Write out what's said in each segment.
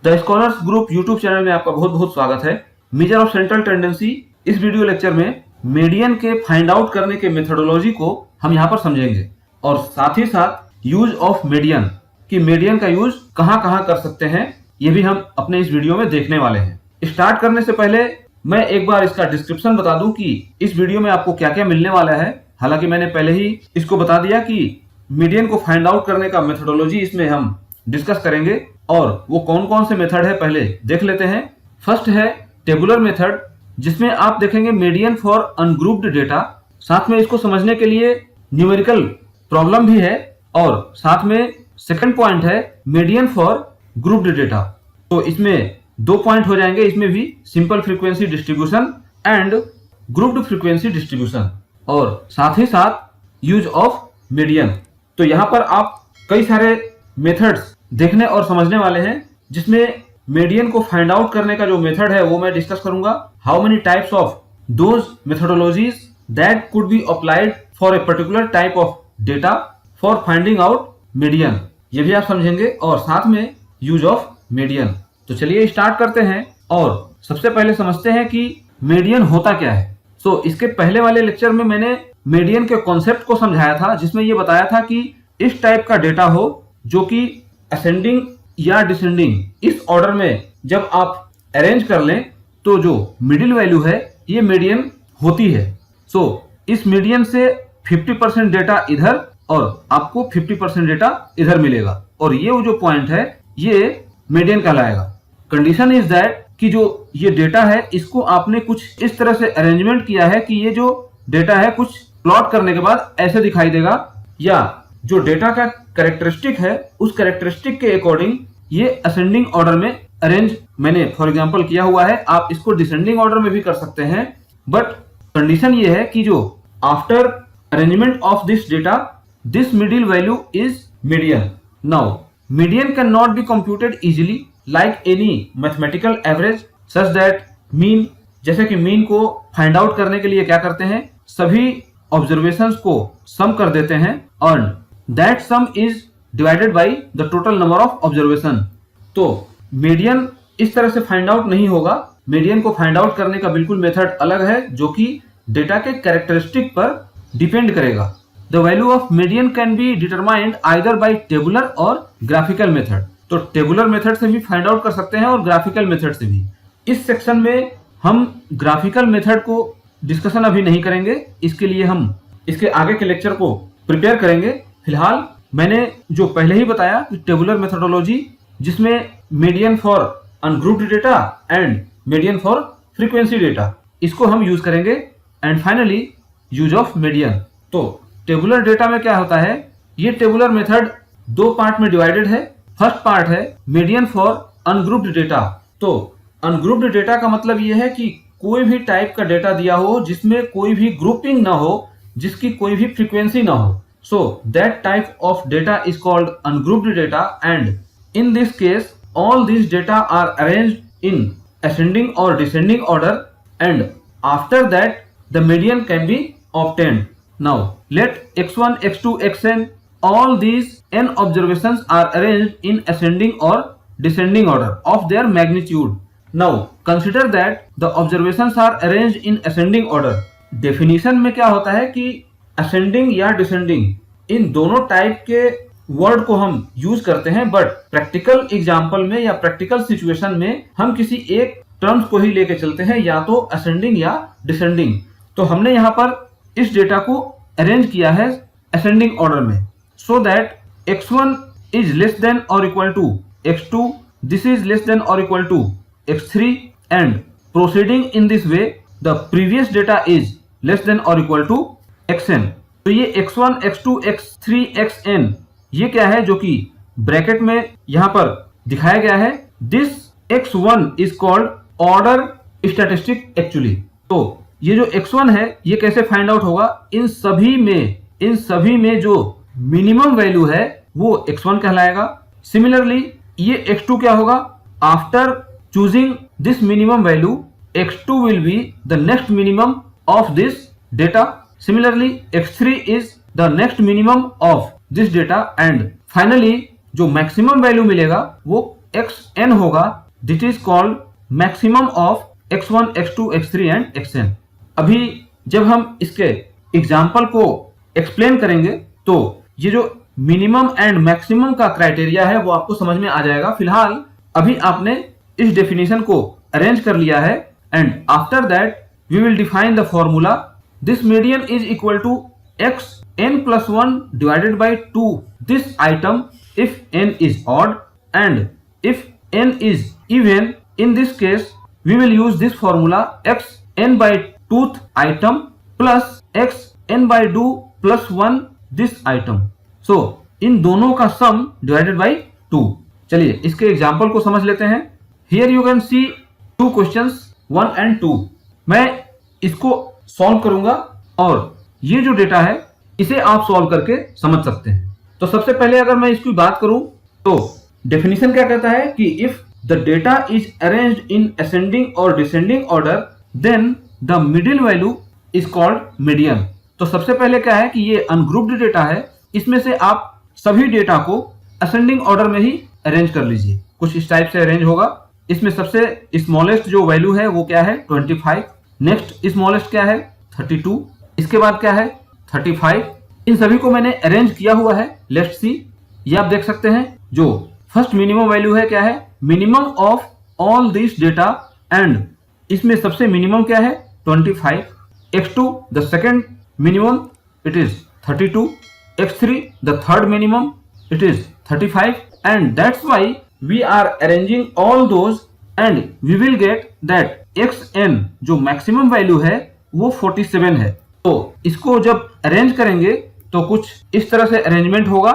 The scholars group YouTube channel में आपका बहुत बहुत स्वागत है। मेजर ऑफ सेंट्रल टेंडेंसी इस वीडियो लेक्चर में मीडियन के फाइंड आउट करने के मेथोडोलॉजी को हम यहाँ पर समझेंगे और साथ ही साथ यूज ऑफ मीडियन कि मीडियन का यूज कहाँ कर सकते हैं ये भी हम अपने इस वीडियो में देखने वाले हैं। स्टार्ट करने से पहले मैं एक बार इसका डिस्क्रिप्शन बता दूं कि इस वीडियो में आपको क्या क्या मिलने वाला है। हालांकि मैंने पहले ही इसको बता दिया कि मीडियन को फाइंड आउट करने का मेथोडोलॉजी इसमें हम डिस्कस करेंगे और वो कौन कौन से मेथड है पहले देख लेते हैं। फर्स्ट है टेबुलर मेथड, जिसमें आप देखेंगे मीडियन फॉर अनग्रुप्ड डेटा। साथ में इसको समझने के लिए न्यूमेरिकल प्रॉब्लम भी है और साथ में सेकंड पॉइंट है मीडियन फॉर ग्रुप्ड डेटा। तो इसमें दो पॉइंट हो जाएंगे, इसमें भी simple frequency distribution and grouped frequency distribution और साथ ही साथ यूज ऑफ मीडियन। तो यहाँ पर आप कई सारे मेथड्स देखने और समझने वाले हैं, जिसमें मीडियन को फाइंड आउट करने का जो मेथड है वो मैं डिस्कस करूंगा। How many types of those methodologies that could be applied for a particular type of data for finding out median, ये भी आप समझेंगे और साथ में यूज ऑफ मीडियन। तो चलिए स्टार्ट करते हैं और सबसे पहले समझते हैं कि मीडियन होता क्या है। तो इसके पहले वाले लेक्चर में मैंने मीडियन के कॉन्सेप्ट को समझाया था, जिसमें ये बताया था कि इस टाइप का डेटा हो जो कि असेंडिंग या डिसेंडिंग इस ऑर्डर में जब आप अरेंज कर लें तो जो मिडिल वैल्यू है ये मीडियन होती है। सो इस मीडियन से 50% डेटा इधर और आपको 50% डेटा इधर मिलेगा और ये वो जो पॉइंट है ये मीडियन कहलाएगा। कंडीशन इज दैट कि जो ये डेटा है इसको आपने कुछ इस तरह से अरेंजमेंट किया है कि ये जो डेटा है कुछ प्लॉट करने के बाद ऐसे दिखाई देगा, या जो डेटा का कैरेक्टरिस्टिक है उस कैरेक्टरिस्टिक के अकॉर्डिंग ये असेंडिंग ऑर्डर में अरेंज मैंने फॉर एग्जांपल किया हुआ है। आप इसको डिसेंडिंग ऑर्डर में भी कर सकते हैं, बट कंडीशन ये है कि जो after arrangement of this data this middle value is median. Now median can not be computed easily like any mathematical average such that mean, जैसे कि मीन को फाइंड आउट करने के लिए क्या करते हैं, सभी ऑब्जर्वेशंस को सम कर देते हैं और that some is divided by the total number of observation. तो मीडियन इस तरह से फाइंड आउट नहीं होगा। मीडियन को फाइंड आउट करने का बिल्कुल मेथड अलग है जो कि डेटा के कैरेक्टरिस्टिक पर डिपेंड करेगा। The value of median can be determined either by tabular और ग्राफिकल मेथड। तो टेबुलर मेथड से भी फाइंड आउट कर सकते हैं और ग्राफिकल मेथड से भी। इस सेक्शन में हम ग्राफिकल मेथड को डिस्कशन अभी नहीं करेंगे, इसके लिए हम इसके आगे के लेक्चर को प्रिपेयर करेंगे। फिलहाल मैंने जो पहले ही बताया कि टेबुलर मेथोडोलॉजी, जिसमें median for ungrouped data and median for frequency data, इसको हम यूज करेंगे and finally use of median. तो टेबुलर डेटा में क्या होता है, ये टेबुलर मेथड दो पार्ट में डिवाइडेड है। फर्स्ट पार्ट है मीडियन फॉर अनग्रुप्ड डेटा। तो अनग्रुप्ड डेटा का मतलब ये है कि कोई भी टाइप का डेटा दिया हो जिसमें कोई भी ग्रुपिंग ना हो, जिसकी कोई भी फ्रीक्वेंसी ना हो। So that type of data is called ungrouped data, and in this case all these data are arranged in ascending or descending order and after that the median can be obtained. Now let x1, x2, xn all these n observations are arranged in ascending or descending order of their magnitude. Now consider that the observations are arranged in ascending order. Definition में क्या होता है कि ascending या descending इन दोनों type के word को हम यूज करते हैं, बट प्रैक्टिकल एग्जांपल में या प्रैक्टिकल सिचुएशन में हम किसी एक टर्म्स को ही लेके चलते हैं, या तो असेंडिंग या डिसेंडिंग। तो हमने यहाँ पर इस डेटा को अरेंज किया है असेंडिंग ऑर्डर में, so that x1 is less than और equal to x2, this is less than और equal to x3 and proceeding in this way the previous data is less than और equal to xn। तो ये x1, x2, x3, xn ये क्या है जो कि ब्रैकेट में यहां पर दिखाया गया है। This x1 is called order statistic actually. तो ये जो x1 है ये कैसे फाइंड आउट होगा, इन सभी में जो मिनिमम वैल्यू है वो x1 कहलाएगा। सिमिलरली ये x2 क्या होगा, after choosing this minimum value x2 will be the next minimum of this data. Similarly, x3 is the next minimum of this data and finally जो मैक्सिमम वैल्यू मिलेगा वो xn होगा, that is called maximum of x1, x2, x3 and xn। अभी जब हम इसके example को explain करेंगे तो ये जो मिनिमम एंड मैक्सिमम का क्राइटेरिया है वो आपको समझ में आ जाएगा। फिलहाल अभी आपने इस डेफिनेशन को अरेंज कर लिया है and after that we will define the formula. This median is equal to x n plus 1 divided by 2 this item if n is odd, and if n is even, in this case we will use this formula x n by 2th item plus x n by 2 plus 1 this item, so इन दोनों का सम divided by 2। चलिए इसके example को समझ लेते हैं। Here you can see two questions 1 and 2। मैं इसको सॉल्व करूंगा और ये जो डेटा है इसे आप सॉल्व करके समझ सकते हैं। तो सबसे पहले अगर मैं इसकी बात करूं तो डेफिनेशन क्या कहता है कि if the data is arranged in ascending और descending order then the middle value is called median. तो सबसे पहले क्या है कि ये अनग्रुप्ड डेटा है, इसमें से आप सभी डेटा को असेंडिंग ऑर्डर में ही अरेंज कर लीजिए। कुछ इस टाइप से अरेंज होगा। इसमें सबसे स्मॉलेस्ट जो वैल्यू है वो क्या है 25, नेक्स्ट स्मॉलेस्ट क्या है 32, इसके बाद क्या है 35। इन सभी को मैंने अरेंज किया हुआ है। लेट्स सी, ये आप देख सकते हैं जो फर्स्ट मिनिमम वैल्यू है क्या है minimum of all this data, and इसमें सबसे मिनिमम क्या है 25। x2 the second minimum it is 32, x3 the third minimum it is 35, and that's why we are arranging all those and we will get that xn जो maximum value है वो 47 है। तो इसको जब अरेंज करेंगे तो कुछ इस तरह से अरेंजमेंट होगा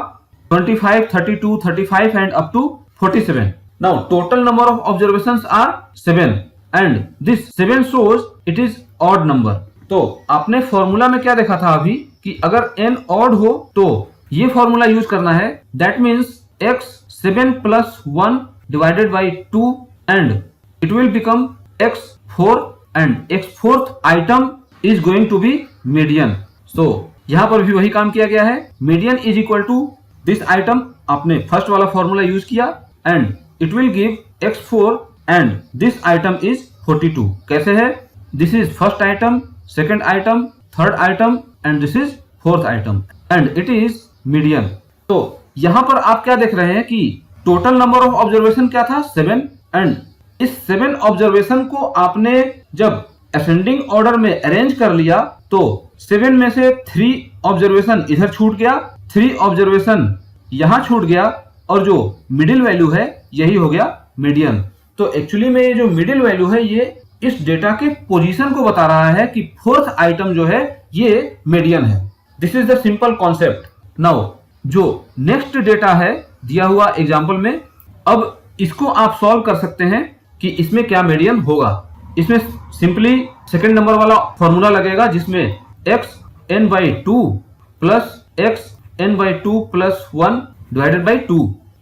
25, 32, 35 and up to 47। Now total number of observations are 7 and this 7 shows it is odd number. तो आपने फॉर्मूला में क्या देखा था अभी कि अगर n ऑड हो तो ये फॉर्मूला यूज करना है, that means x 7 plus 1 divided by 2 and it will become x4 and x4th item is going to be median। so यहाँ पर भी वही काम किया गया है। median is equal to this item, आपने फर्स्ट वाला फॉर्मूला यूज किया and it will give x4 and this item is 42। कैसे है, this is first item, second item, third item and this is fourth item and it is median। तो यहाँ पर आप क्या देख रहे हैं कि टोटल नंबर ऑफ ऑब्जर्वेशन क्या था 7, एंड इस 7 ऑब्जर्वेशन को आपने जब असेंडिंग ऑर्डर में अरेंज कर लिया तो 7 में से 3 ऑब्जर्वेशन इधर छूट गया, 3 ऑब्जर्वेशन यहाँ छूट गया और जो मिडिल वैल्यू है यही हो गया मीडियन। तो एक्चुअली में ये जो मिडिल वैल्यू है ये इस डेटा के पोजीशन को बता रहा है कि फोर्थ आइटम जो है ये मीडियन है। This is the simple concept. Now जो नेक्स्ट डेटा है दिया हुआ एग्जाम्पल में, अब इसको आप सॉल्व कर सकते हैं कि इसमें क्या मीडियन होगा। इसमें सिंपली सेकंड नंबर वाला फॉर्मूला लगेगा जिसमें x n by 2 plus x n by 2 plus 1 divided by 2।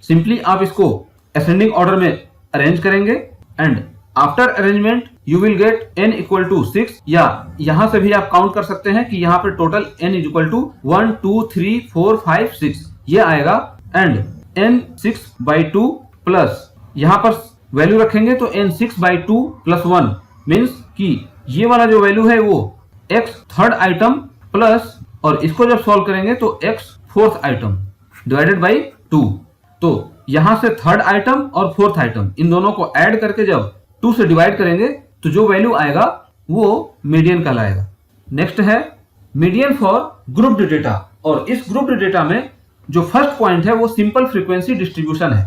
Simply आप इसको असेंडिंग ऑर्डर में अरेंज करेंगे and after arrangement you will get n equal to 6, या यहां से भी आप काउंट कर सकते हैं कि यहाँ पर total n is equal to 1 2 3 4 5 6 ये आएगा, एंड n 6 by 2 प्लस यहाँ पर वैल्यू रखेंगे तो n 6 by 2 प्लस 1 मीन्स कि ये वाला जो वैल्यू है वो x थर्ड आइटम प्लस, और इसको जब सॉल्व करेंगे तो x fourth item divided by 2। तो यहां से थर्ड आइटम और फोर्थ आइटम इन दोनों को ऐड करके जब 2 से डिवाइड करेंगे तो जो वैल्यू आएगा वो मीडियन कहलाएगा। नेक्स्ट है मीडियन फॉर ग्रुप्ड डेटा, और इस ग्रुप्ड डेटा में जो फर्स्ट पॉइंट है वो सिंपल फ्रीक्वेंसी डिस्ट्रीब्यूशन है।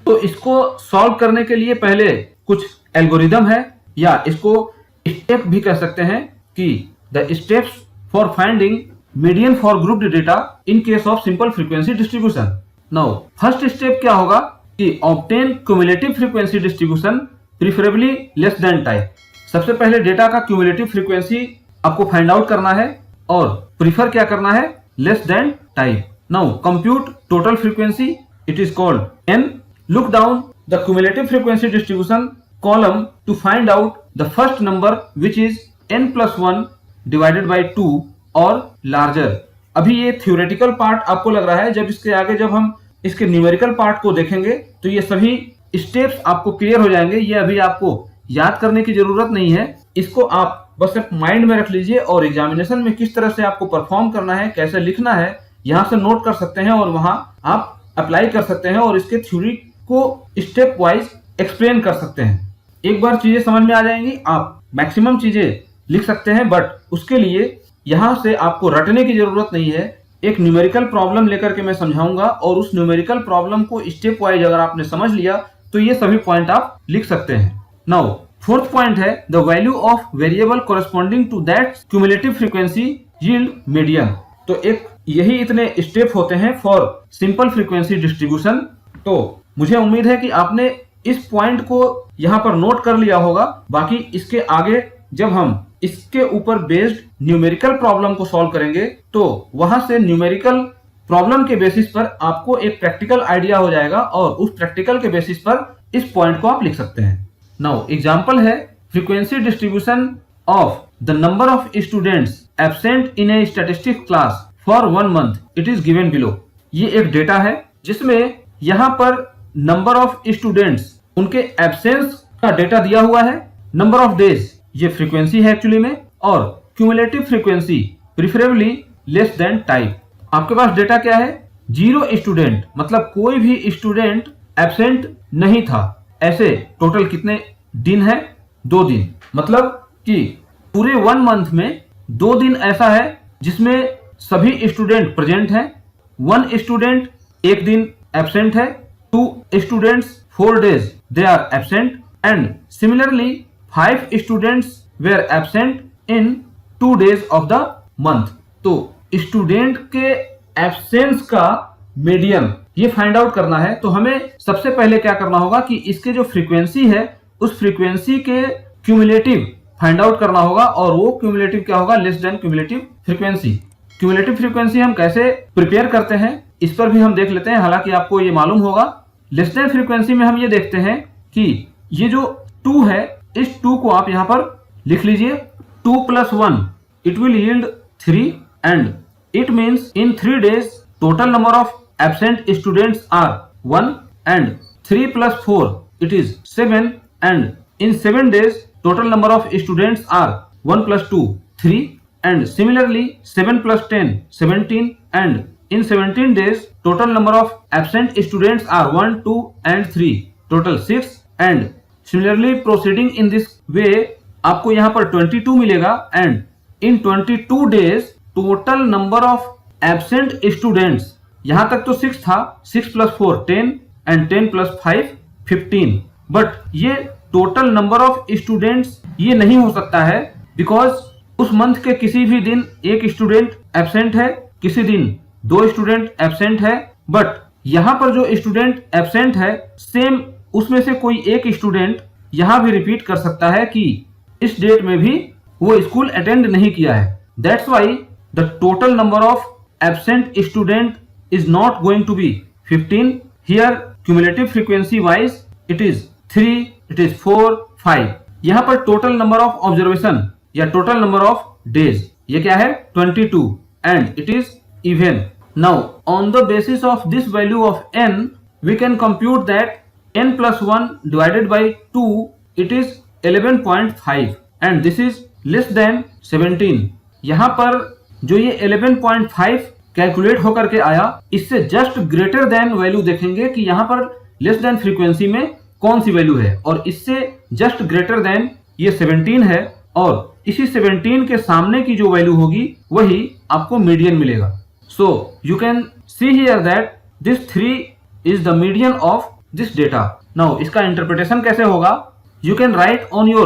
तो इसको सॉल्व करने के लिए पहले कुछ एल्गोरिदम है, या इसको स्टेप भी कह सकते हैं कि the steps for finding median for grouped data in case of simple frequency distribution. Now first step क्या होगा कि obtain cumulative frequency distribution preferably less than type. सबसे पहले डेटा का क्यूमुलेटिव फ्रीक्वेंसी आपको फाइंड आउट करना है और प्रीफर क्या करना है less than type. Now compute total frequency, it is called n। Look down the cumulative frequency distribution column to find out the first number which is n plus 1 divided by 2 or larger। अभी ये theoretical part आपको लग रहा है, जब इसके आगे जब हम इसके न्यूमेरिकल पार्ट को देखेंगे तो ये सभी स्टेप्स आपको क्लियर हो जाएंगे। ये अभी आपको याद करने की जरूरत नहीं है, इसको आप बस सिर्फ माइंड में रख लीजिए और एग्जामिनेशन में किस तरह से आपको परफॉर्म करना है, कैसे लिखना है, यहाँ से नोट कर सकते हैं और वहां आप अप्लाई कर सकते हैं और इसके थ्योरी को स्टेप वाइज एक्सप्लेन कर सकते हैं। एक बार चीजें समझ में आ जाएंगी, आप मैक्सिमम चीजें लिख सकते हैं, बट उसके लिए यहाँ से आपको रटने की जरूरत नहीं है। एक न्यूमेरिकल प्रॉब्लम लेकर के मैं समझाऊंगा और उस न्यूमेरिकल प्रॉब्लम को स्टेप वाइज अगर आपने समझ लिया तो ये सभी पॉइंट आप लिख सकते हैं। नाउ फोर्थ पॉइंट है the value of variable corresponding to that cumulative frequency yield median. तो एक यही इतने स्टेप होते हैं फॉर सिंपल फ्रीक्वेंसी डिस्ट्रीब्यूशन। तो मुझे उम्मीद है कि आपने इस पॉइंट को यहाँ पर नोट कर लिया होगा। बाकी इसके आगे जब हम इसके ऊपर बेस्ड न्यूमेरिकल प्रॉब्लम को सॉल्व करेंगे तो वहां से न्यूमेरिकल प्रॉब्लम के बेसिस पर आपको एक प्रैक्टिकल आइडिया हो जाएगा और उस प्रैक्टिकल के बेसिस पर इस पॉइंट को आप लिख सकते हैं। नाउ एग्जांपल है frequency distribution of the number of students absent in A statistics class for 1 month, it is given below. ये एक डेटा है जिसमें यहाँ पर नंबर ऑफ स्टूडेंट्स उनके एब्सेंस का डेटा दिया हुआ है, नंबर ऑफ डेज ये फ्रीक्वेंसी है एक्चुअली में, और cumulative frequency preferably less than type. आपके पास डेटा क्या है? 0 स्टूडेंट, मतलब कोई भी स्टूडेंट एब्सेंट नहीं था। ऐसे टोटल कितने दिन है? 2 दिन। मतलब कि पूरे 1 मंथ में 2 दिन ऐसा है जिसमें सभी स्टूडेंट प्रेजेंट हैं। 1 स्टूडेंट 1 दिन एब्सेंट है, 2 students 4 days they are absent, and similarly 5 students were absent in 2 days of the month। तो स्टूडेंट के एब्सेंस का मीडियन ये फाइंड आउट करना है। तो हमें सबसे पहले क्या करना होगा कि इसके जो फ्रीक्वेंसी है उस फ्रीक्वेंसी के क्यूमुलेटिव फाइंड आउट करना होगा, और वो क्यूमुलेटिव क्या होगा? Less than cumulative frequency. Cumulative frequency हम कैसे प्रिपेयर करते हैं इस पर भी हम देख लेते हैं, हालांकि आपको ये मालूम होगा। लेस देन फ्रीक्वेंसी में हम ये देखते हैं कि ये जो 2 है, इस 2 को आप यहां पर लिख लीजिए। 2 + 1 it will yield 3, and it means in 3 days total number of absent students are 1, and 3 + 4 it is 7, and in 7 days total number of students are 1 + 2 3, and similarly 7 + 10 17, and in 17 days total number of absent students are 1, 2 and 3, total 6, and similarly proceeding in this way आपको यहाँ पर 22 मिलेगा, and in 22 days total number of absent students, यहाँ तक तो 6 था, 6 + 4 10 and 10 + 5 15, but ये total number of students ये नहीं हो सकता है because उस मंथ के किसी भी दिन एक स्टूडेंट एब्सेंट है, किसी दिन 2 स्टूडेंट एब्सेंट है, बट यहाँ पर जो स्टूडेंट एब्सेंट है सेम उसमें से कोई एक स्टूडेंट यहाँ भी रिपीट कर सकता है कि इस डेट में भी वो स्कूल अटेंड नहीं किया है। That's why the total number of absent student is not going to be 15। Here cumulative frequency wise it is 3, it is 4, 5। यहाँ पर टोटल नंबर ऑफ ऑब्जर्वेशन या टोटल नंबर ऑफ डेज ये क्या है? 22, and it is even. Now on the basis of this value of n we can compute that n + 1 divided by 2 it is 11.5, and this is less than 17। यहाँ पर जो ये 11.5 calculate होकर के आया, इससे जस्ट ग्रेटर देन वैल्यू देखेंगे कि यहाँ पर लेस देन फ्रीक्वेंसी में कौन सी वैल्यू है, और इससे जस्ट ग्रेटर देन ये 17 है, और इसी 17 के सामने की जो वैल्यू होगी वही आपको मीडियन मिलेगा। So you can see here that this 3 is the median of this data. Now इसका interpretation कैसे होगा? You can write on your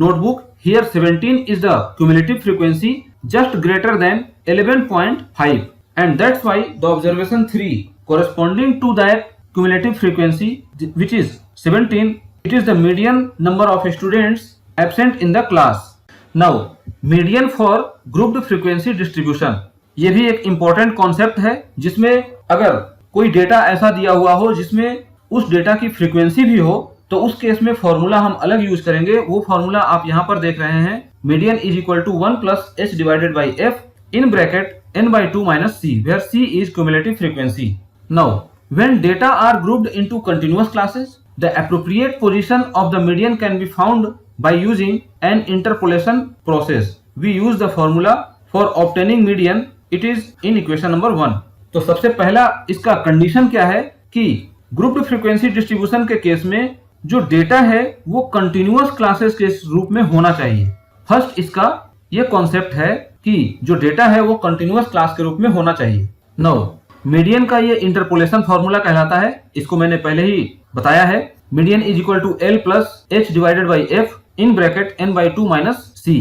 notebook here 17 is the cumulative frequency just greater than 11.5, and that's why the observation 3 corresponding to that cumulative frequency which is 17, it is the median number of students absent in the class. Now median for grouped frequency distribution, ये भी एक important concept है जिसमें अगर कोई data ऐसा दिया हुआ हो जिसमें उस डेटा की फ्रीक्वेंसी भी हो तो उस केस में फॉर्मूला हम अलग यूज करेंगे। वो फॉर्मूला आप यहाँ पर देख रहे हैं, median is equal to 1 + h divided by f in bracket n/2 - c, where c is cumulative frequency. Now when data are grouped into continuous classes, the appropriate position of the median can be found by using an interpolation process. We use the formula for obtaining median, it is in equation number 1। तो सबसे पहला इसका condition क्या है कि grouped frequency distribution के case में जो डेटा है वो कंटिन्यूअस क्लासेस के रूप में होना चाहिए। फर्स्ट इसका ये कॉन्सेप्ट है कि जो डेटा है वो कंटिन्यूअस क्लास के रूप में होना चाहिए। नाउ मीडियन का ये इंटरपोलेशन फॉर्मूला कहलाता है, इसको मैंने पहले ही बताया है। Median is equal to L plus H divided by F in bracket N by 2 minus C,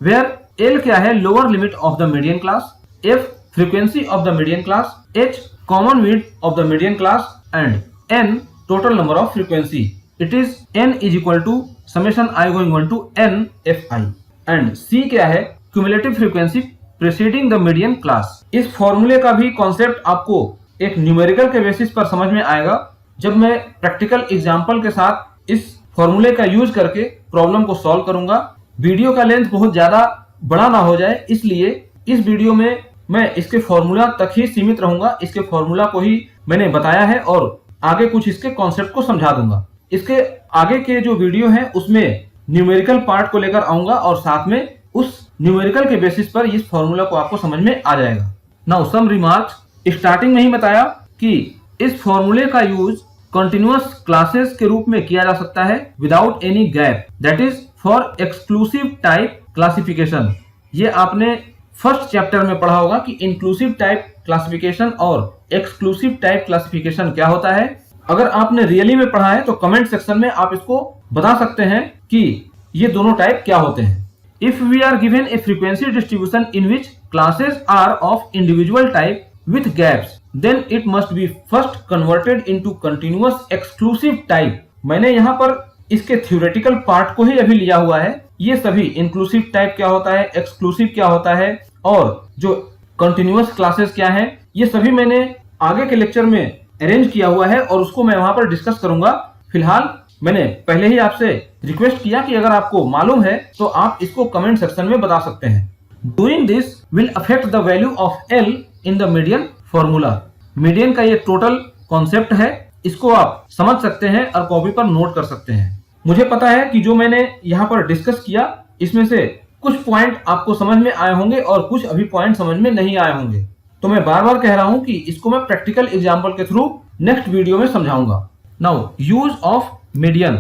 where L क्या है, lower limit of the median class, F frequency of the median class, H common width of the median class and N total number of frequency. It is N is equal to summation I going 1 to N F I and C क्या है, cumulative frequency preceding the median class. इस फॉर्मूले का भी concept आपको एक numerical के basis पर समझ में आएगा जब मैं प्रैक्टिकल एग्जांपल के साथ इस फॉर्मूले का यूज करके प्रॉब्लम को सॉल्व करूंगा। वीडियो का लेंथ बहुत ज्यादा बड़ा ना हो जाए, इसलिए इस वीडियो में मैं इसके फॉर्मूला तक ही सीमित रहूंगा। इसके फॉर्मूला को ही मैंने बताया है और आगे कुछ इसके कॉन्सेप्ट को समझा दूंगा। इसके आगे के जो वीडियो है उसमें न्यूमेरिकल पार्ट को लेकर आऊंगा और साथ में उस न्यूमेरिकल के बेसिस पर इस फॉर्मूला को आपको समझ में आ जाएगा। Now some remarks. स्टार्टिंग में ही बताया कि इस फॉर्मूले का यूज कंटिन्यूअस क्लासेस के रूप में किया जा सकता है without any gap, that is for exclusive type classification. ये आपने फर्स्ट चैप्टर में पढ़ा होगा कि इंक्लूसिव टाइप क्लासिफिकेशन और एक्सक्लूसिव टाइप क्लासिफिकेशन क्या होता है। अगर आपने रियली में पढ़ा है तो कमेंट सेक्शन में आप इसको बता सकते हैं कि ये दोनों टाइप क्या होते हैं। If we are given a frequency distribution in which classes are of individual type with gaps, then it must be first converted into continuous exclusive type। मैंने यहाँ पर इसके थ्योरेटिकल पार्ट को ही अभी लिया हुआ है। ये सभी इंक्लूसिव टाइप क्या होता है, एक्सक्लूसिव क्या होता है और जो कंटिन्यूअस क्लासेस क्या है, ये सभी मैंने आगे के लेक्चर में अरेंज किया हुआ है और उसको मैं वहां पर डिस्कस करूंगा। फिलहाल मैंने पहले ही आपसे रिक्वेस्ट किया कि अगर आपको मालूम है तो आप इसको कमेंट सेक्शन में बता सकते हैं। Doing this will affect the value of L in the median formula. Median का ये टोटल कॉन्सेप्ट है, इसको आप समझ सकते हैं और कॉपी पर नोट कर सकते हैं। मुझे पता है कि जो मैंने यहाँ पर डिस्कस किया इसमें से कुछ पॉइंट आपको समझ में आए होंगे और कुछ अभी पॉइंट समझ में नहीं आए होंगे, तो मैं बार बार कह रहा हूं कि इसको मैं प्रैक्टिकल एग्जाम्पल के थ्रू नेक्स्ट वीडियो में समझाऊंगा। Now use of median.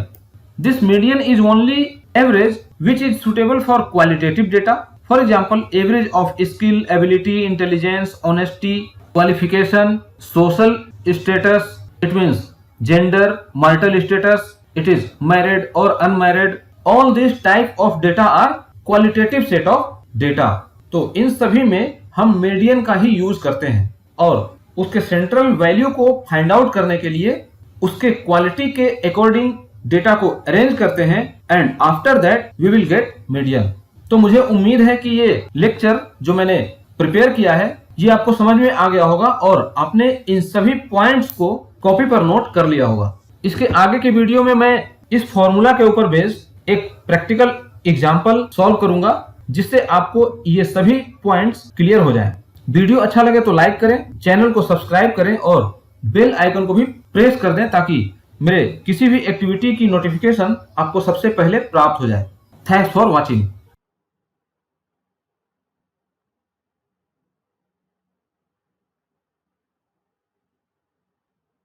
This median is only average which is suitable for qualitative data. For example, average of skill, ability, intelligence, honesty, qualification, social status, it means gender, marital status, it is married or unmarried. All these type of data are qualitative set of data. तो इन सभी में हम median का ही use करते हैं और उसके central value को फाइंड आउट करने के लिए उसके क्वालिटी के अकॉर्डिंग डेटा को अरेंज करते हैं and after that we will get median. तो मुझे उम्मीद है कि ये लेक्चर जो मैंने प्रिपेयर किया है ये आपको समझ में आ गया होगा और आपने इन सभी पॉइंट्स को कॉपी पर नोट कर लिया होगा। इसके आगे के वीडियो में मैं इस फॉर्मूला के ऊपर बेस्ड एक प्रैक्टिकल एग्जाम्पल सॉल्व करूंगा जिससे आपको ये सभी पॉइंट्स क्लियर हो जाए। वीडियो अच्छा लगे तो लाइक करें, चैनल को सब्सक्राइब करें और बेल आइकन को भी प्रेस कर दें ताकि मेरे किसी भी एक्टिविटी की नोटिफिकेशन आपको सबसे पहले प्राप्त हो जाए। Thanks for watching.